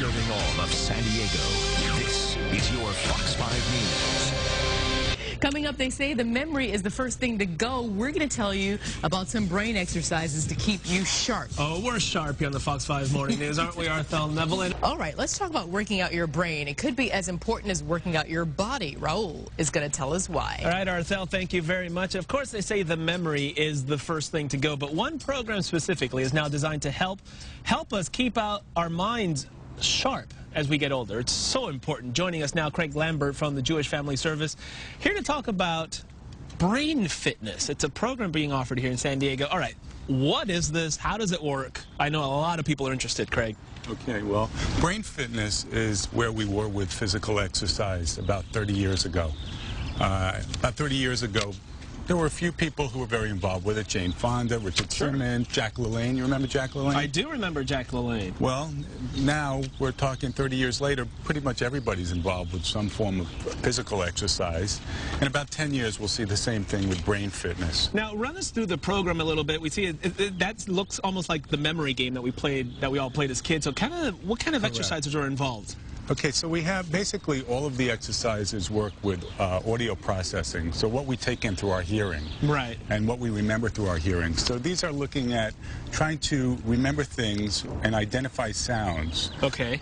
serving all of San Diego. This is your Fox 5 News. Coming up, they say the memory is the first thing to go. We're going to tell you about some brain exercises to keep you sharp. Oh, we're sharp here on the Fox 5 Morning News, aren't we, Arthel Neville? All right, let's talk about working out your brain. It could be as important as working out your body. Raul is going to tell us why. All right, Arthel, thank you very much. Of course, they say the memory is the first thing to go, but one program specifically is now designed to help us keep our minds sharp as we get older. It's so important. Joining us now, Craig Lambert from the Jewish Family Service, here to talk about brain fitness. It's a program being offered here in San Diego. All right, what is this? How does it work? I know a lot of people are interested, Craig. Okay, well, brain fitness is where we were with physical exercise about 30 years ago. About 30 years ago, there were a few people who were very involved with it. Jane Fonda, Richard Simmons, Jack LaLanne. You remember Jack LaLanne? I do remember Jack LaLanne. Well, now we're talking 30 years later, pretty much everybody's involved with some form of physical exercise. In about 10 years, we'll see the same thing with brain fitness. Now, run us through the program a little bit. We see that looks almost like the memory game that we all played as kids. So what kind of exercises are involved? Okay, so we have basically all of the exercises work with audio processing. So what we take in through our hearing. Right. And what we remember through our hearing. So these are looking at trying to remember things and identify sounds. Okay.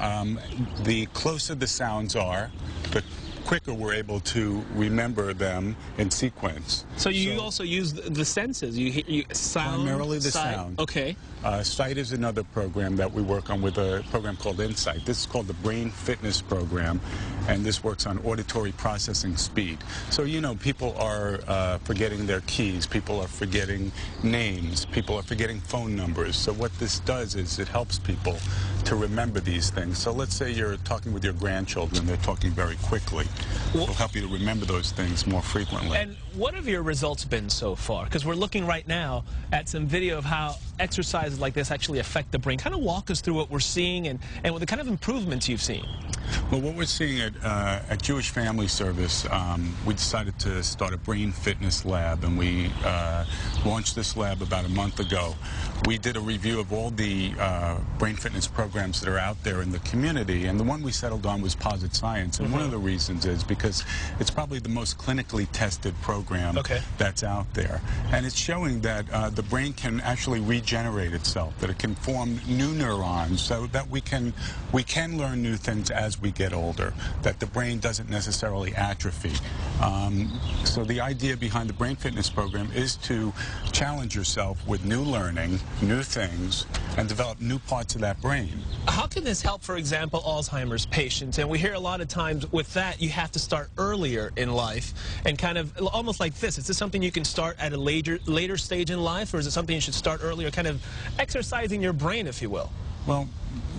The closer the sounds are, the quicker we're able to remember them in sequence. So you also use the senses. You sound, primarily the sight. sound. Okay. Sight is another program that we work on with a program called Insight. This is called the Brain Fitness Program, and this works on auditory processing speed. So, you know, people are forgetting their keys, people are forgetting names, people are forgetting phone numbers. So what this does is it helps people to remember these things. So let's say you're talking with your grandchildren, they're talking very quickly. It'll help you to remember those things more frequently. And what have your results been so far? Because we're looking right now at some video of how exercises like this actually affect the brain. Kind of walk us through what we're seeing and what the kind of improvements you've seen. Well, what we're seeing at Jewish Family Service, we decided to start a brain fitness lab, and we launched this lab about a month ago. We did a review of all the brain fitness programs that are out there in the community, and the one we settled on was Posit Science. And one of the reasons is because it's probably the most clinically tested program that's out there. And it's showing that the brain can actually regenerate itself, that it can form new neurons, so that we can learn new things as we get older, that the brain doesn't necessarily atrophy. So the idea behind the brain fitness program is to challenge yourself with new learning, new things, and develop new parts of that brain. How can this help, for example, Alzheimer's patients? And we hear a lot of times with that, you have to start earlier in life, and kind of almost like this. Is this something you can start at a later stage in life, or is it something you should start earlier, kind of exercising your brain, if you will? Well,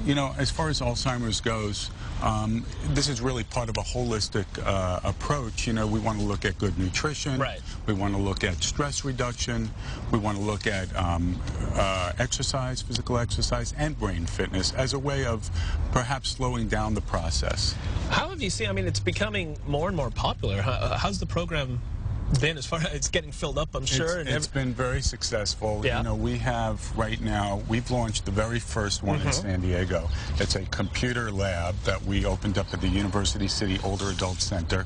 you know, as far as Alzheimer's goes, this is really part of a holistic approach. You know, we want to look at good nutrition. Right. We want to look at stress reduction. We want to look at exercise, physical exercise, and brain fitness as a way of perhaps slowing down the process. How have you seen, I mean, it's becoming more and more popular. How's the program been as far as it's getting filled up, I'm sure? It's been very successful. Yeah. You know, we have right now, we've launched the very first one in San Diego. It's a computer lab that we opened up at the University City Older Adult Center.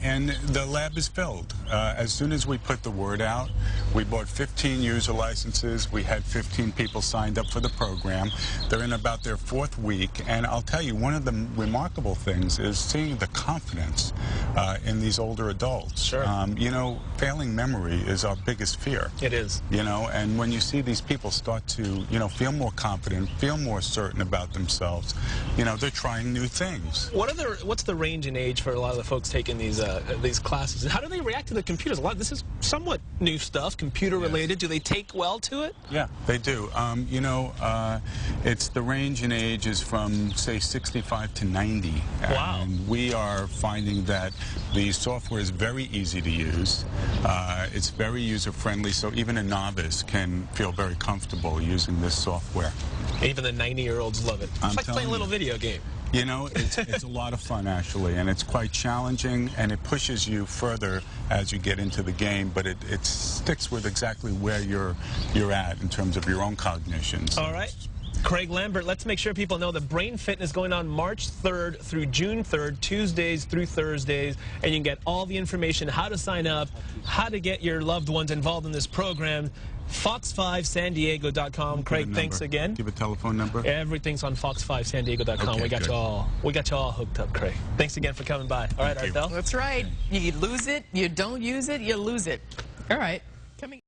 And the lab is filled. As soon as we put the word out, we bought 15 user licenses. We had 15 people signed up for the program. They're in about their 4th week. And I'll tell you, one of the remarkable things is seeing the confidence in these older adults. Sure. You know, failing memory is our biggest fear. It is. You know, and when you see these people start to, you know, feel more confident, feel more certain about themselves, you know, they're trying new things. What's the range in age for a lot of the folks taking these classes? And how do they react to the computers? This is somewhat new stuff, computer related. Do they take well to it? Yeah, they do. You know, it's the range in age is from, say, 65 to 90. Wow. And we are finding that the software is very easy to use. It's very user-friendly, so even a novice can feel very comfortable using this software. Even the 90-year-olds love it. It's like playing a little video game. You know, it's a lot of fun, actually, and it's quite challenging, and it pushes you further as you get into the game, but it sticks with exactly where you're at in terms of your own cognition. All right. Craig Lambert, let's make sure people know the Brain Fitness going on March 3rd through June 3rd, Tuesdays through Thursdays, and you can get all the information, how to sign up, how to get your loved ones involved in this program. Fox5sandiego.com. Craig, thanks again. Give a telephone number. Everything's on fox5sandiego.com. Okay, we got you all hooked up, Craig. Thanks again for coming by. All right, Arthel. That's right. You lose it, you don't use it, you lose it. All right. Coming